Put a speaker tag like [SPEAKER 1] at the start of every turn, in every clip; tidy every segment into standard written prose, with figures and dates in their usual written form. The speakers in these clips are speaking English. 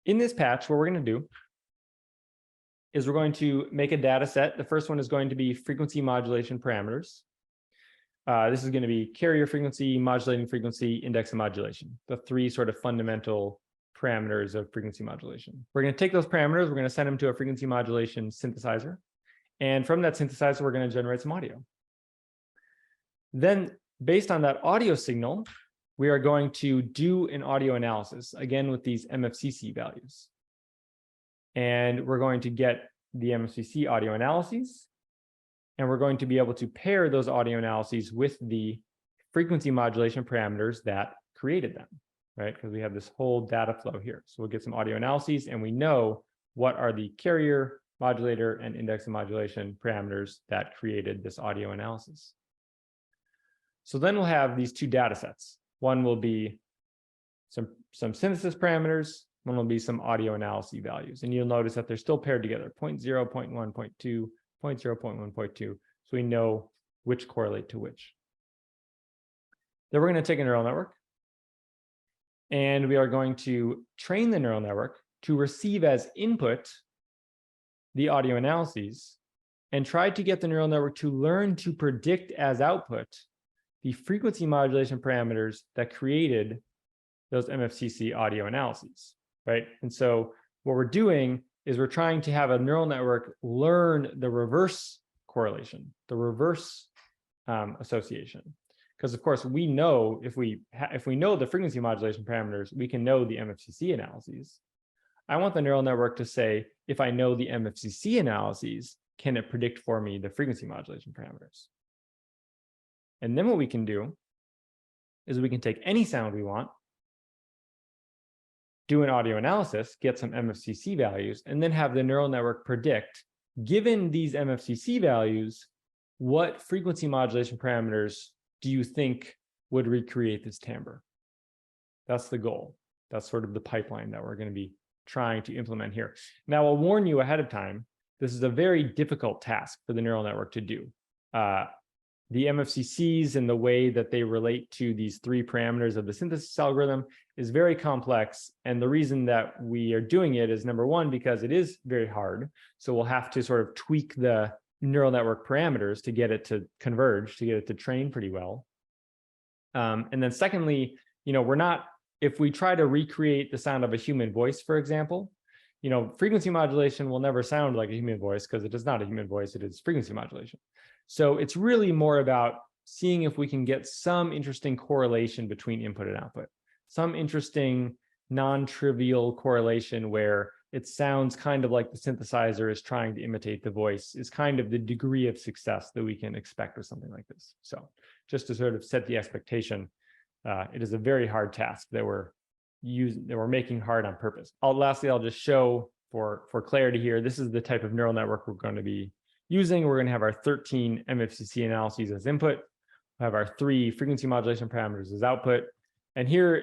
[SPEAKER 1] In this patch, what we're going to do is we're going to make a data set. The first one is going to be frequency modulation parameters. This is going to be carrier frequency, modulating frequency, index of modulation, the three sort of fundamental parameters of frequency modulation. We're going to take those parameters, we're going to send them to a frequency modulation synthesizer. And from that synthesizer, we're going to generate some audio. Then, based on that audio signal, we are going to do an audio analysis, again with these MFCC values. And we're going to get the MFCC audio analyses, and we're going to be able to pair those audio analyses with the frequency modulation parameters that created them, right? Because we have this whole data flow here. So we'll get some audio analyses, and we know what are the carrier, modulator, and index of modulation parameters that created this audio analysis. So then we'll have these two data sets. One will be some synthesis parameters, one will be some audio analysis values. And you'll notice that they're still paired together, 0.0, 0.1, 0.2, 0.0, 0.1, 0.2. So we know which correlate to which. Then we're going to take a neural network, and we are going to train the neural network to receive as input the audio analyses and try to get the neural network to learn to predict as output the frequency modulation parameters that created those MFCC audio analyses, right? And so what we're doing is we're trying to have a neural network learn the reverse correlation, the reverse association. Because of course we know if we know the frequency modulation parameters, we can know the MFCC analyses. I want the neural network to say, if I know the MFCC analyses, can it predict for me the frequency modulation parameters? And then what we can do is we can take any sound we want, do an audio analysis, get some MFCC values, and then have the neural network predict, given these MFCC values, what frequency modulation parameters do you think would recreate this timbre? That's the goal. That's sort of the pipeline that we're going to be trying to implement here. Now, I'll warn you ahead of time, this is a very difficult task for the neural network to do. The MFCCs and the way that they relate to these three parameters of the synthesis algorithm is very complex. And the reason that we are doing it is, number one, because it is very hard. So we'll have to sort of tweak the neural network parameters to get it to converge, to get it to train pretty well. And then secondly, if we try to recreate the sound of a human voice, for example, frequency modulation will never sound like a human voice because it is not a human voice, it is frequency modulation. So it's really more about seeing if we can get some interesting correlation between input and output, some interesting non-trivial correlation where it sounds kind of like the synthesizer is trying to imitate the voice is kind of the degree of success that we can expect with something like this. So just to sort of set the expectation, it is a very hard task that we're making hard on purpose. Lastly, I'll just show for clarity here, this is the type of neural network we're going to be using. We're going to have our 13 MFCC analyses as input. We have our 3 frequency modulation parameters as output. And here,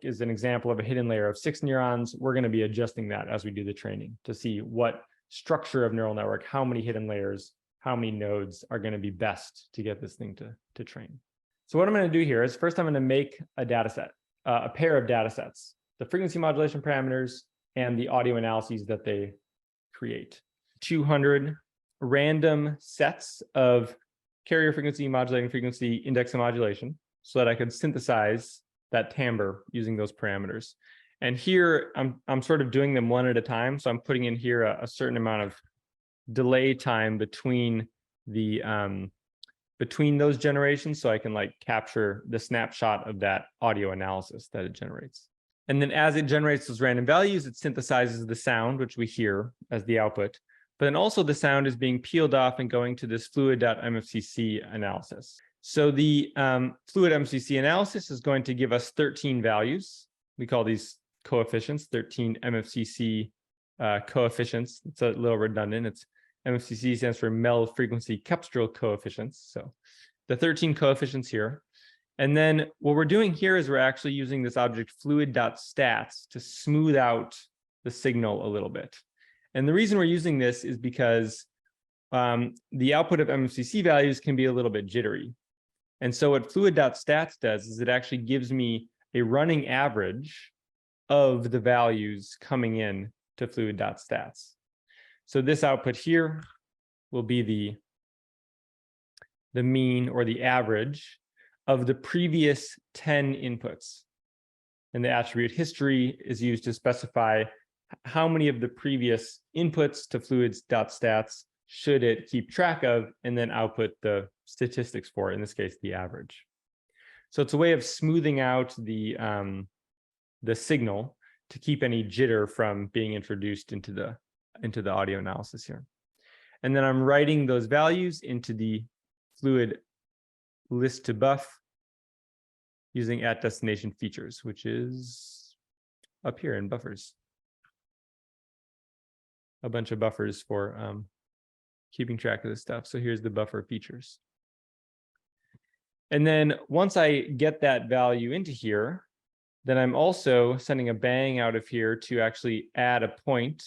[SPEAKER 1] is an example of a hidden layer of 6 neurons. We're going to be adjusting that as we do the training to see what structure of neural network, how many hidden layers, how many nodes are going to be best to get this thing to train. So what I'm going to do here is first I'm going to make a data set, a pair of data sets, the frequency modulation parameters and the audio analyses that they create. 200 random sets of carrier frequency, modulating frequency, index of modulation, so that I could synthesize that timbre using those parameters. And here I'm sort of doing them one at a time. So I'm putting in here a certain amount of delay time between the between those generations, so I can capture the snapshot of that audio analysis that it generates. And then as it generates those random values, it synthesizes the sound, which we hear as the output. But then also the sound is being peeled off and going to this fluid.mfcc analysis. So the fluid MFCC analysis is going to give us 13 values. We call these coefficients, 13 MFCC coefficients. It's a little redundant. It's MFCC stands for Mel Frequency Cepstral Coefficients. So the 13 coefficients here. And then what we're doing here is we're actually using this object fluid.stats to smooth out the signal a little bit. And the reason we're using this is because the output of MFCC values can be a little bit jittery. And so what fluid.stats does is it actually gives me a running average of the values coming in to fluid.stats. So this output here will be the mean or the average of the previous 10 inputs. And the attribute history is used to specify how many of the previous inputs to fluids.stats should it keep track of, and then output the statistics for it, in this case, the average. So it's a way of smoothing out the signal to keep any jitter from being introduced into the audio analysis here. And then I'm writing those values into the fluid list to buff using @destination features, which is up here in buffers. A bunch of buffers for keeping track of this stuff. So here's the buffer features. And then once I get that value into here, then I'm also sending a bang out of here to actually add a point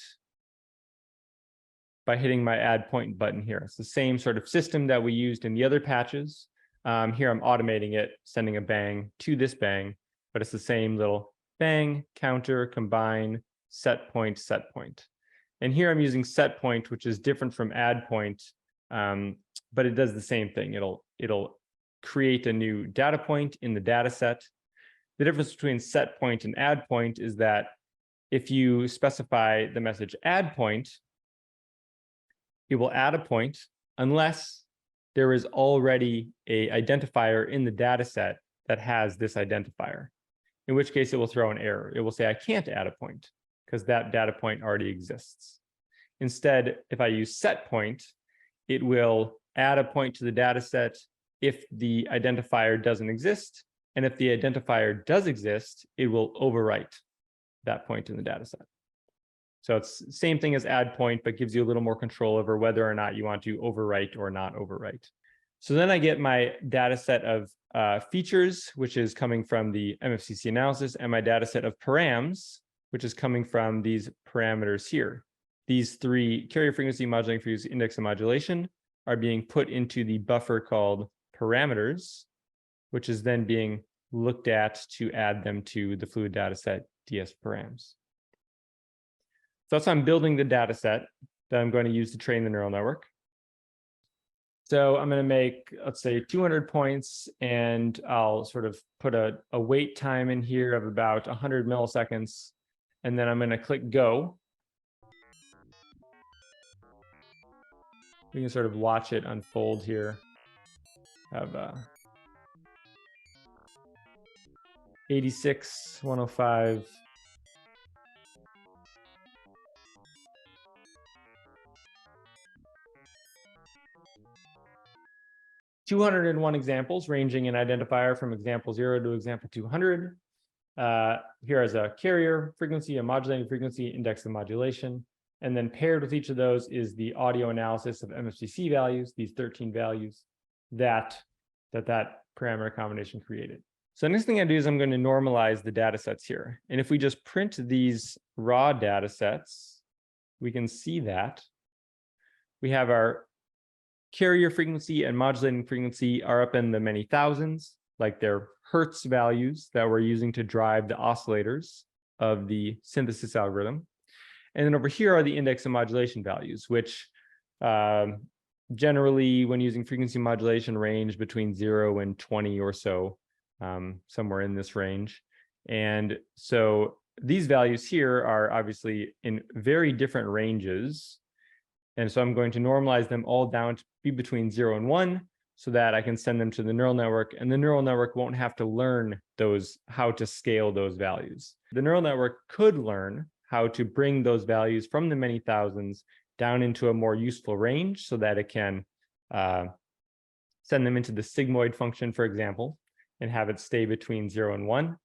[SPEAKER 1] by hitting my add point button here. It's the same sort of system that we used in the other patches. Here I'm automating it, sending a bang to this bang, but it's the same little bang, counter, combine, set point, set point. And here I'm using set point, which is different from add point, but it does the same thing. It'll create a new data point in the data set. The difference between set point and add point is that if you specify the message add point, it will add a point unless there is already an identifier in the data set that has this identifier, in which case it will throw an error. It will say, I can't add a point because that data point already exists. Instead, if I use set point, it will add a point to the data set if the identifier doesn't exist. And if the identifier does exist, it will overwrite that point in the data set. So it's the same thing as add point, but gives you a little more control over whether or not you want to overwrite or not overwrite. So then I get my data set of features, which is coming from the MFCC analysis, and my data set of params, which is coming from these parameters here. These three, carrier frequency, modulating frequency, index, and modulation, are being put into the buffer called parameters, which is then being looked at to add them to the fluid data set DS params. So that's how I'm building the data set that I'm going to use to train the neural network. So I'm going to make, let's say, 200 points, and I'll sort of put a wait time in here of about 100 milliseconds, and then I'm going to click go. We can sort of watch it unfold here. Have 86, 105. (201) examples ranging in identifier from example 0 to example 200. Here is a carrier frequency, a modulating frequency, index, and modulation. And then paired with each of those is the audio analysis of MFCC values, these 13 values that parameter combination created. So the next thing I do is I'm going to normalize the data sets here. And if we just print these raw data sets, we can see that we have our carrier frequency and modulating frequency are up in the many thousands, like they're Hertz values that we're using to drive the oscillators of the synthesis algorithm. And then over here are the index and modulation values, which generally, when using frequency modulation, range between 0 and 20 or so, somewhere in this range. And so these values here are obviously in very different ranges. And so I'm going to normalize them all down to be between 0 and 1 so that I can send them to the neural network, and the neural network won't have to learn how to scale those values. The neural network could learn how to bring those values from the many thousands down into a more useful range so that it can send them into the sigmoid function, for example, and have it stay between 0 and 1.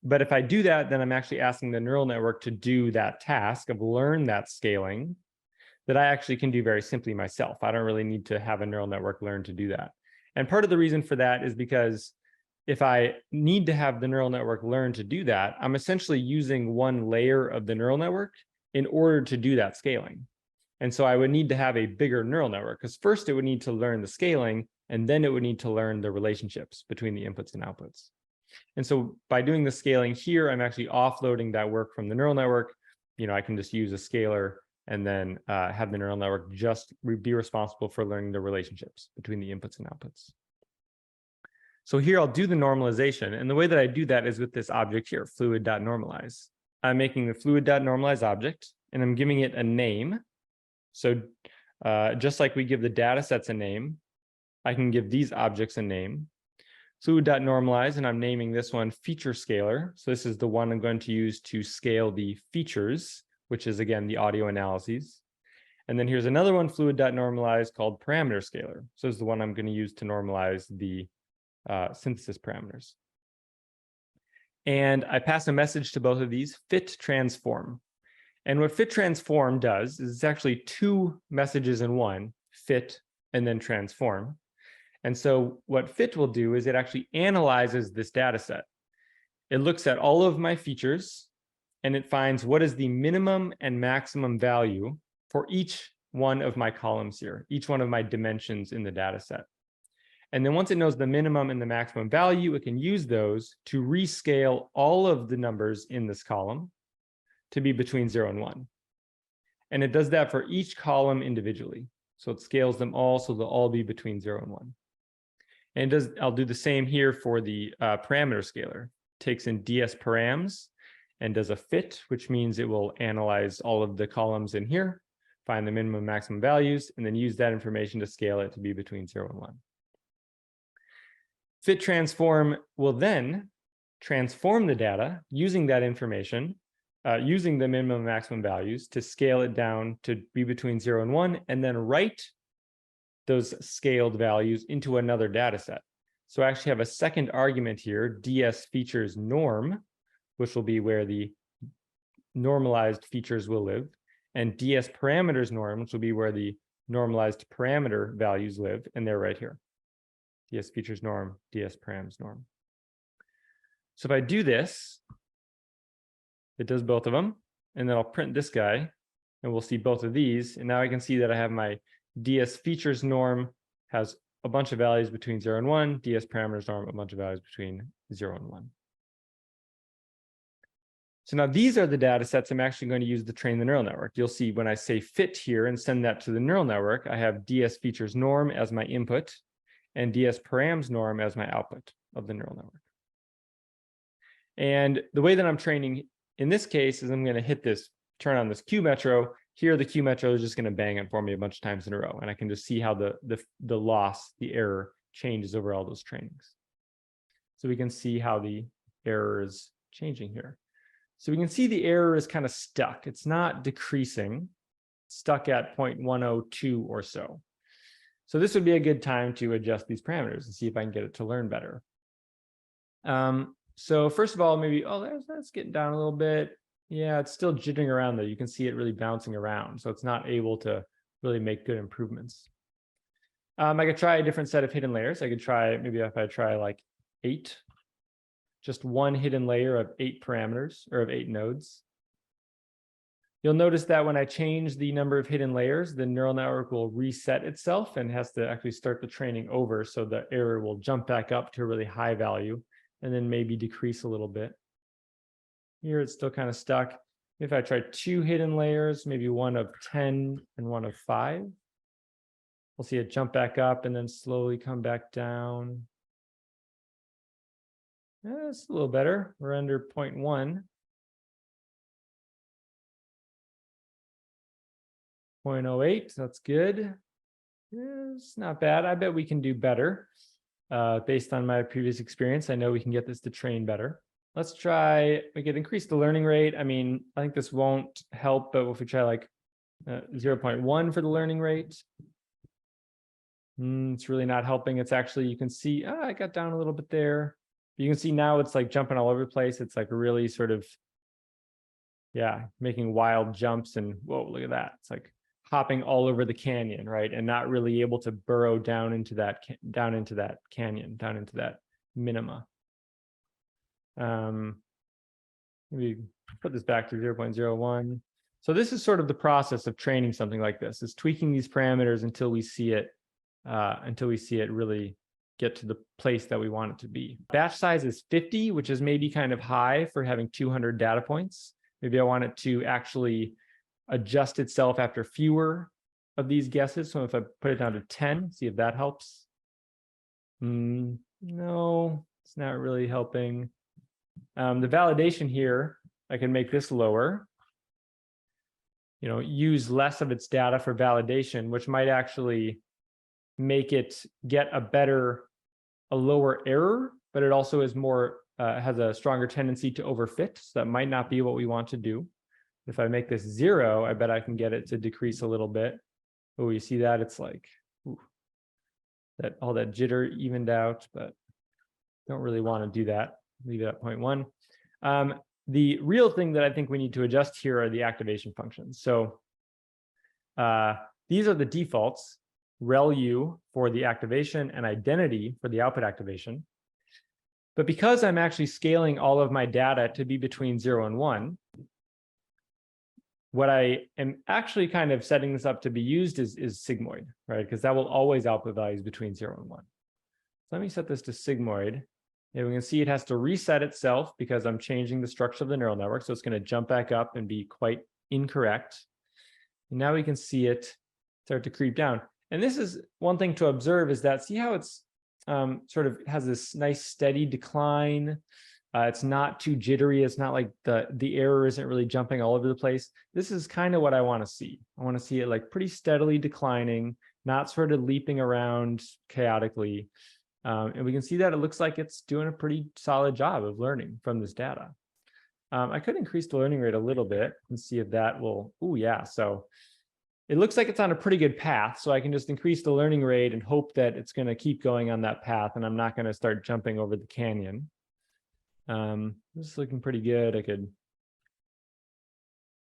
[SPEAKER 1] But if I do that, then I'm actually asking the neural network to do that task of learn that scaling that I actually can do very simply myself. I don't really need to have a neural network learn to do that. And part of the reason for that is because if I need to have the neural network learn to do that, I'm essentially using one layer of the neural network in order to do that scaling. And so I would need to have a bigger neural network, because first it would need to learn the scaling, and then it would need to learn the relationships between the inputs and outputs. And so by doing the scaling here, I'm actually offloading that work from the neural network. I can just use a scaler and then have the neural network just be responsible for learning the relationships between the inputs and outputs. So here I'll do the normalization. And the way that I do that is with this object here, fluid.normalize. I'm making the fluid.normalize object, and I'm giving it a name. So just like we give the data sets a name, I can give these objects a name. Fluid.normalize, and I'm naming this one feature scaler. So this is the one I'm going to use to scale the features, which is, again, the audio analyses. And then here's another one, fluid.normalize, called parameter scaler. So this is the one I'm going to use to normalize the synthesis parameters. And I pass a message to both of these, fit transform. And what fit transform does is it's actually two messages in one, fit and then transform. And so what fit will do is it actually analyzes this data set. It looks at all of my features and it finds what is the minimum and maximum value for each one of my columns here, each one of my dimensions in the data set. And then once it knows the minimum and the maximum value, it can use those to rescale all of the numbers in this column to be between 0 and 1. And it does that for each column individually. So it scales them all so they'll all be between 0 and 1. And I'll do the same here for the parameter scaler. Takes in ds params and does a fit, which means it will analyze all of the columns in here, find the minimum and maximum values, and then use that information to scale it to be between 0 and 1. Fit transform will then transform the data using that information, using the minimum and maximum values to scale it down to be between 0 and 1, and then write those scaled values into another data set. So I actually have a second argument here, ds features norm, which will be where the normalized features will live, and ds parameters norm, which will be where the normalized parameter values live, and they're right here. ds features norm, ds params norm. So if I do this, it does both of them, and then I'll print this guy, and we'll see both of these. And now I can see that I have my ds features norm has a bunch of values between 0 and 1, ds parameters norm, a bunch of values between 0 and 1. So now these are the data sets I'm actually going to use to train the neural network. You'll see when I say fit here and send that to the neural network, I have ds features norm as my input and ds params norm as my output of the neural network. And the way that I'm training in this case is I'm going to hit this, turn on this Q metro. Here, the Q metro is just going to bang it for me a bunch of times in a row. And I can just see how the loss, the error changes over all those trainings. So we can see how the error is changing here. So we can see the error is kind of stuck. It's not decreasing, it's stuck at 0.102 or so. So this would be a good time to adjust these parameters and see if I can get it to learn better. So first of all, maybe, that's getting down a little bit. Yeah, it's still jittering around though. You can see it really bouncing around. So it's not able to really make good improvements. I could try a different set of hidden layers. I could try, maybe if I try like 8, just one hidden layer of 8 parameters or of 8 nodes. You'll notice that when I change the number of hidden layers, the neural network will reset itself and has to actually start the training over. So the error will jump back up to a really high value and then maybe decrease a little bit. Here it's still kind of stuck. If I try 2 hidden layers, maybe one of 10 and one of 5, we'll see it jump back up and then slowly come back down. Yeah, it's a little better. We're under 0.1. 0.08, that's good. Yeah, it's not bad. I bet we can do better. Based on my previous experience, I know we can get this to train better. Let's try, we could increase the learning rate. I mean, I think this won't help, but if we try like 0.1 for the learning rate, it's really not helping. It's actually, you can see, I got down a little bit there. You can see now it's like jumping all over the place. It's like really sort of, yeah, making wild jumps and whoa, look at that. It's like hopping all over the canyon, right? And not really able to burrow down into that canyon, down into that minima. Maybe put this back to 0.01. So this is sort of the process of training something like this, is tweaking these parameters until we see it really get to the place that we want it to be. Batch size is 50, which is maybe kind of high for having 200 data points. Maybe I want it to actually adjust itself after fewer of these guesses. So if I put it down to 10, see if that helps. No, it's not really helping. The validation here, I can make this lower. Use less of its data for validation, which might actually make it get a lower error, but it also is more, has a stronger tendency to overfit. So that might not be what we want to do. If I make this 0, I bet I can get it to decrease a little bit. Oh, you see that? It's like, ooh, that all that jitter evened out, but don't really want to do that. Leave it at 0.1. The real thing that I think we need to adjust here are the activation functions. So these are the defaults, rel_u for the activation and identity for the output activation. But because I'm actually scaling all of my data to be between 0 and 1, what I am actually kind of setting this up to be used is sigmoid, right? Because that will always output values between 0 and 1. So let me set this to sigmoid. And we can see it has to reset itself because I'm changing the structure of the neural network. So it's going to jump back up and be quite incorrect. And now we can see it start to creep down. And this is one thing to observe, is that, see how it's sort of has this nice steady decline. It's not too jittery. It's not like the error isn't really jumping all over the place. This is kind of what I want to see. I want to see it like pretty steadily declining, not sort of leaping around chaotically. And we can see that it looks like it's doing a pretty solid job of learning from this data. I could increase the learning rate a little bit and see if that will, oh yeah, so it looks like it's on a pretty good path. So I can just increase the learning rate and hope that it's going to keep going on that path and I'm not going to start jumping over the canyon. This is looking pretty good. I could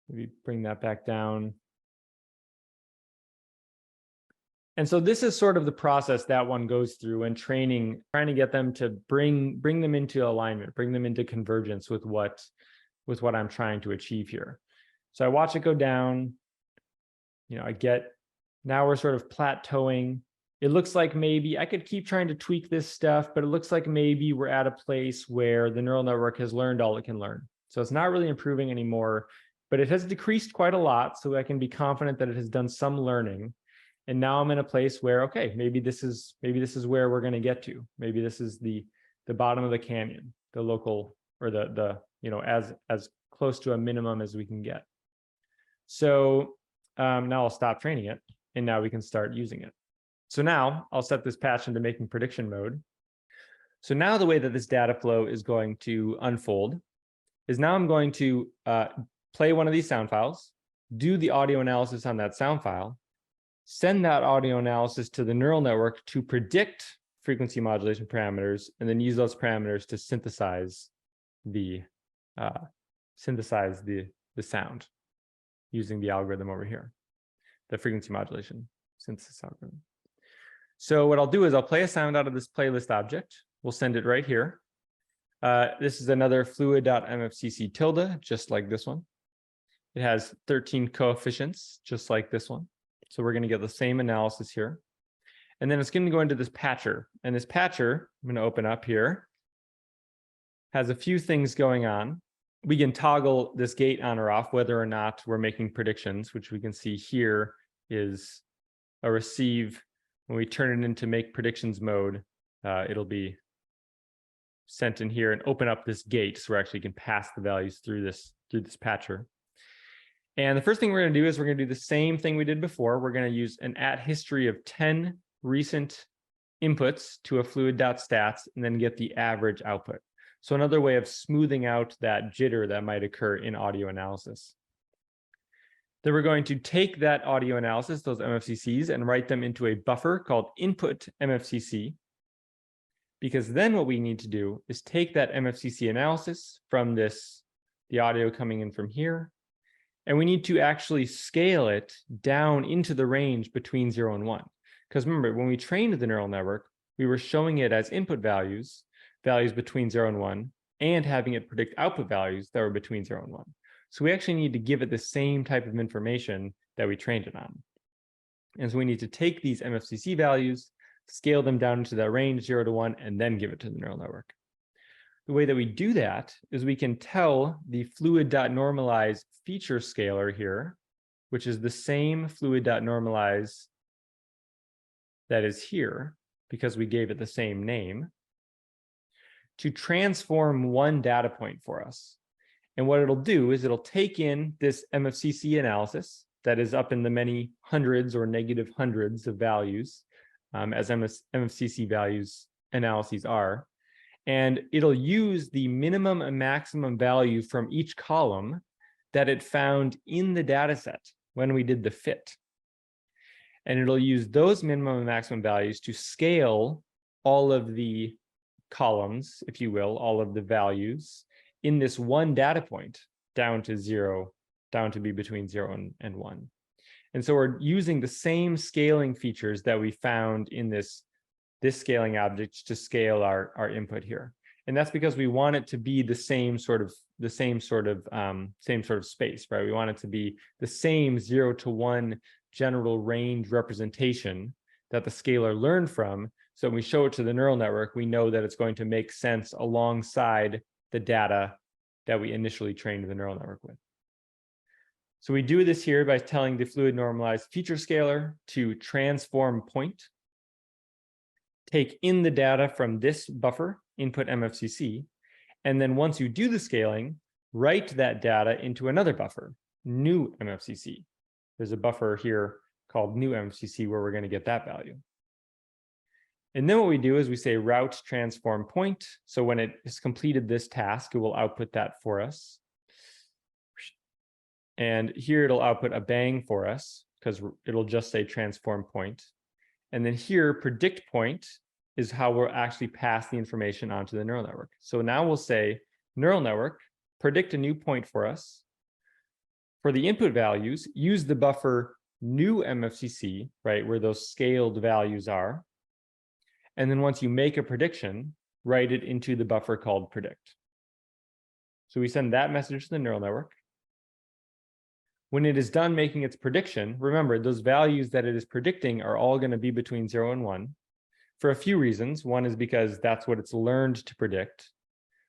[SPEAKER 1] maybe bring that back down. And so this is sort of the process that one goes through in training, trying to get them to bring them into alignment, bring them into convergence with what I'm trying to achieve here. So I watch it go down. Now we're sort of plateauing. It looks like maybe I could keep trying to tweak this stuff, but it looks like maybe we're at a place where the neural network has learned all it can learn. So it's not really improving anymore, but it has decreased quite a lot. So I can be confident that it has done some learning. And now I'm in a place where, okay, maybe this is where we're going to get to. Maybe this is the bottom of the canyon, the local, or the as close to a minimum as we can get. So now I'll stop training it, and now we can start using it. So now I'll set this patch into making prediction mode. So now the way that this data flow is going to unfold is now I'm going to play one of these sound files, do the audio analysis on that sound file, send that audio analysis to the neural network to predict frequency modulation parameters, and then use those parameters to synthesize the sound using the algorithm over here, the frequency modulation synthesis algorithm. So what I'll do is I'll play a sound out of this playlist object. We'll send it right here. This is another fluid.mfcc tilde, just like this one. It has 13 coefficients, just like this one. So we're going to get the same analysis here. And then it's going to go into this patcher. And this patcher, I'm going to open up here, has a few things going on. We can toggle this gate on or off, whether or not we're making predictions, which we can see here is a receive. When we turn it into make predictions mode, it'll be sent in here and open up this gate so we actually can pass the values through this patcher. And the first thing we're going to do is we're going to do the same thing we did before. We're going to use an @history of 10 recent inputs to a fluid.stats and then get the average output. So another way of smoothing out that jitter that might occur in audio analysis. Then we're going to take that audio analysis, those MFCCs, and write them into a buffer called input MFCC. Because then what we need to do is take that MFCC analysis from the audio coming in from here, and we need to actually scale it down into the range between 0 and 1. Because remember, when we trained the neural network, we were showing it as input values between 0 and 1, and having it predict output values that were between 0 and 1. So we actually need to give it the same type of information that we trained it on. And so we need to take these MFCC values, scale them down into that range 0 to 1, and then give it to the neural network. The way that we do that is we can tell the fluid.normalize feature scaler here, which is the same fluid.normalize that is here, because we gave it the same name, to transform one data point for us. And what it'll do is it'll take in this MFCC analysis that is up in the many hundreds or negative hundreds of values, as MFCC values analyses are, and it'll use the minimum and maximum value from each column that it found in the data set when we did the fit. And it'll use those minimum and maximum values to scale all of the columns, if you will, all of the values in this one data point down to 0, down to be between 0 and 1. And so we're using the same scaling features that we found in this scaling object to scale our input here. And that's because we want it to be the same sort of space, right? We want it to be the same 0 to 1 general range representation that the scaler learned from. So when we show it to the neural network, we know that it's going to make sense alongside the data that we initially trained the neural network with. So we do this here by telling the fluid normalized feature scaler to transform point, take in the data from this buffer, input MFCC, and then once you do the scaling, write that data into another buffer, new MFCC. There's a buffer here called new MFCC where we're going to get that value. And then what we do is we say route transform point. So when it has completed this task, it will output that for us. And here it'll output a bang for us because it'll just say transform point. And then here predict point is how we'll actually pass the information onto the neural network. So now we'll say neural network, predict a new point for us. For the input values, use the buffer new MFCC, right, where those scaled values are. And then once you make a prediction, write it into the buffer called predict. So we send that message to the neural network. When it is done making its prediction, remember those values that it is predicting are all going to be between 0 and 1 for a few reasons. One is because that's what it's learned to predict,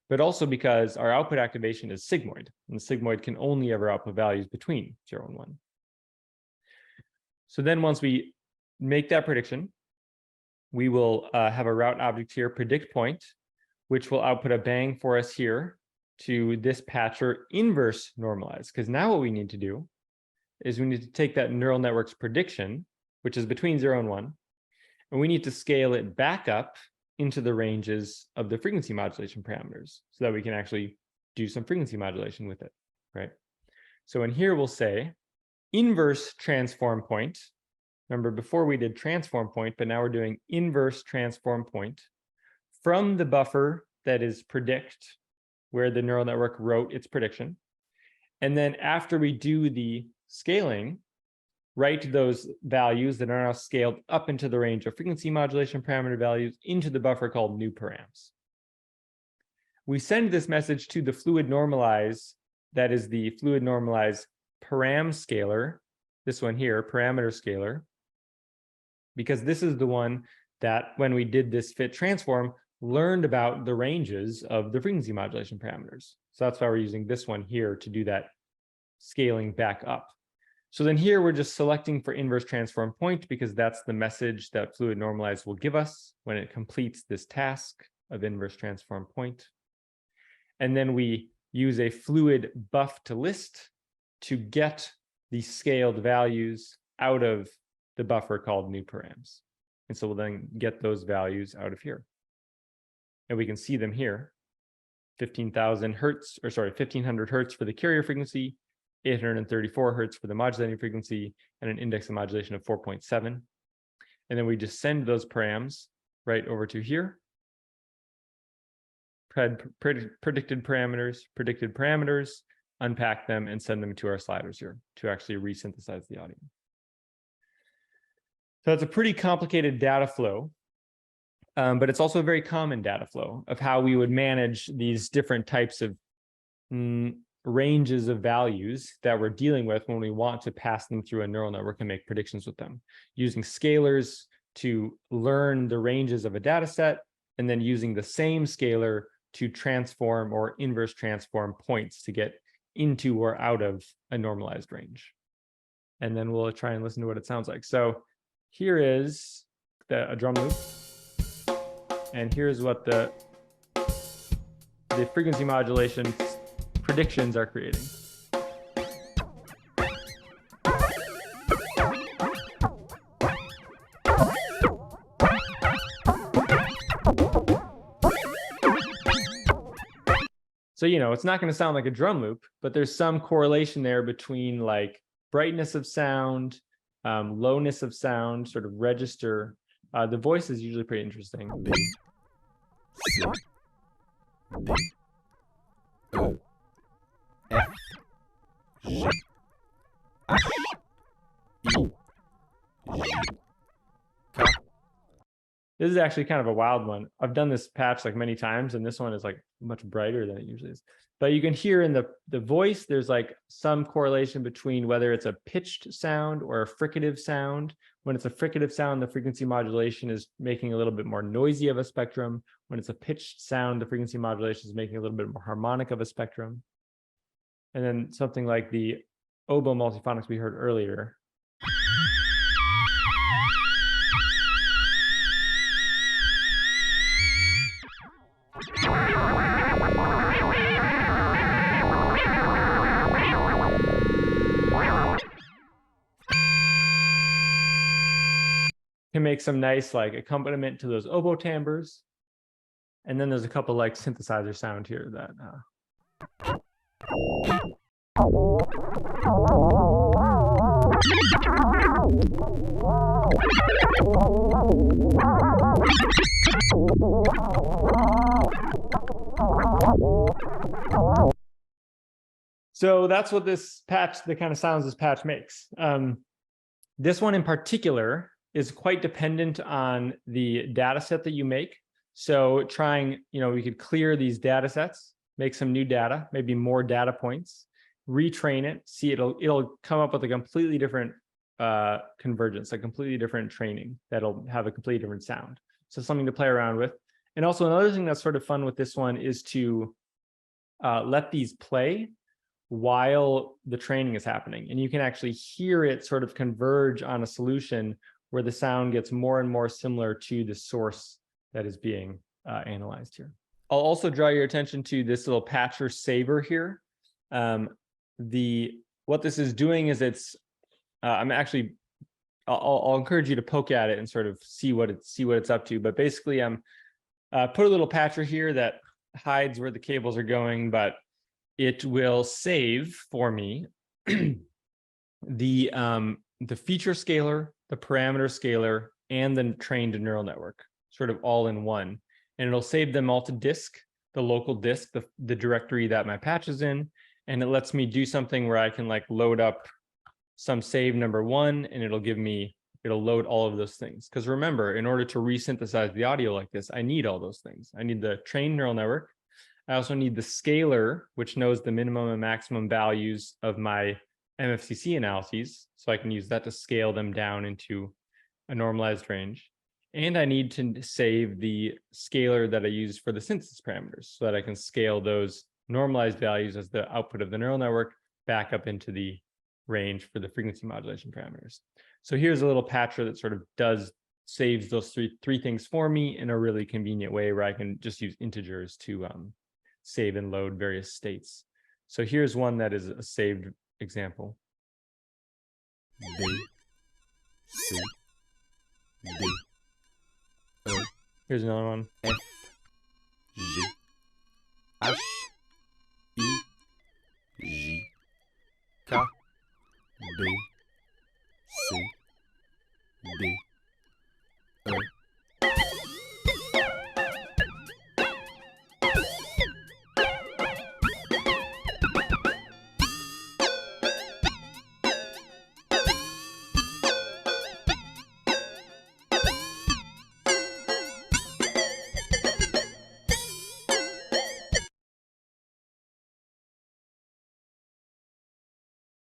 [SPEAKER 1] but also because our output activation is sigmoid, and the sigmoid can only ever output values between 0 and 1. So then once we make that prediction, we will have a route object here, predict point, which will output a bang for us here to this patcher inverse normalize. Because now what we need to do is we need to take that neural network's prediction, which is between 0 and 1, and we need to scale it back up into the ranges of the frequency modulation parameters so that we can actually do some frequency modulation with it, right? So in here we'll say inverse transform point. Remember, before we did transform point, but now we're doing inverse transform point from the buffer that is predict, where the neural network wrote its prediction. And then after we do the scaling, write those values that are now scaled up into the range of frequency modulation parameter values into the buffer called new params. We send this message to the fluid normalize, that is the fluid normalize param scaler, this one here, parameter scaler, because this is the one that when we did this fit transform, learned about the ranges of the frequency modulation parameters. So that's why we're using this one here to do that scaling back up. So then here we're just selecting for inverse transform point because that's the message that fluid normalize will give us when it completes this task of inverse transform point. And then we use a fluid buff to list to get the scaled values out of the buffer called new params. And so we'll then get those values out of here. And we can see them here, 15,000 hertz, or sorry, 1500 hertz for the carrier frequency, 834 hertz for the modulating frequency, and an index of modulation of 4.7. And then we just send those params right over to here. Predicted parameters, unpack them, and send them to our sliders here to actually resynthesize the audio. So it's a pretty complicated data flow. But it's also a very common data flow of how we would manage these different types of ranges of values that we're dealing with when we want to pass them through a neural network and make predictions with them, using scalars to learn the ranges of a data set, and then using the same scalar to transform or inverse transform points to get into or out of a normalized range. And then we'll try and listen to what it sounds like. So here is a drum loop. And here's what the frequency modulation predictions are creating. So, you know, it's not going to sound like a drum loop, but there's some correlation there between like brightness of sound, lowness of sound, sort of register. The voice is usually pretty interesting.
[SPEAKER 2] B, C, D, O, F, G, H, I, J, K.
[SPEAKER 1] This is actually kind of a wild one. I've done this patch like many times, and this one is like much brighter than it usually is. But you can hear in the voice, there's like some correlation between whether it's a pitched sound or a fricative sound. When it's a fricative sound, the frequency modulation is making a little bit more noisy of a spectrum. When it's a pitched sound, the frequency modulation is making a little bit more harmonic of a spectrum. And then something like the oboe multiphonics we heard earlier. Can make some nice like accompaniment to those oboe timbres. And then there's a couple like synthesizer sound here that So that's what this patch, the kind of sounds this patch makes. This one in particular is quite dependent on the data set that you make. So trying, you know, we could clear these data sets, make some new data, maybe more data points, retrain it, see it'll come up with a completely different convergence, a completely different training that'll have a completely different sound. So something to play around with. And also another thing that's sort of fun with this one is to let these play while the training is happening. And you can actually hear it sort of converge on a solution where the sound gets more and more similar to the source that is being analyzed here. I'll also draw your attention to this little patcher saver here. What this is doing is I'll encourage you to poke at it and sort of see what it's up to. But basically, I'm put a little patcher here that hides where the cables are going, but it will save for me the feature scalar, the parameter scalar, and the trained neural network, sort of all in one. And it'll save them all to disk, the local disk, the directory that my patch is in. And it lets me do something where I can like load up some save number one, and it'll load all of those things. Because remember, in order to resynthesize the audio like this, I need all those things. I need the trained neural network. I also need the scalar, which knows the minimum and maximum values of my MFCC analyses. So I can use that to scale them down into a normalized range. And I need to save the scalar that I use for the synthesis parameters so that I can scale those normalized values as the output of the neural network back up into the range for the frequency modulation parameters. So here's a little patcher that sort of saves those three things for me in a really convenient way where I can just use integers to save and load various states. So here's one that is a saved example.
[SPEAKER 2] B, C, D, O.
[SPEAKER 1] Here's another one.
[SPEAKER 2] F, G, H,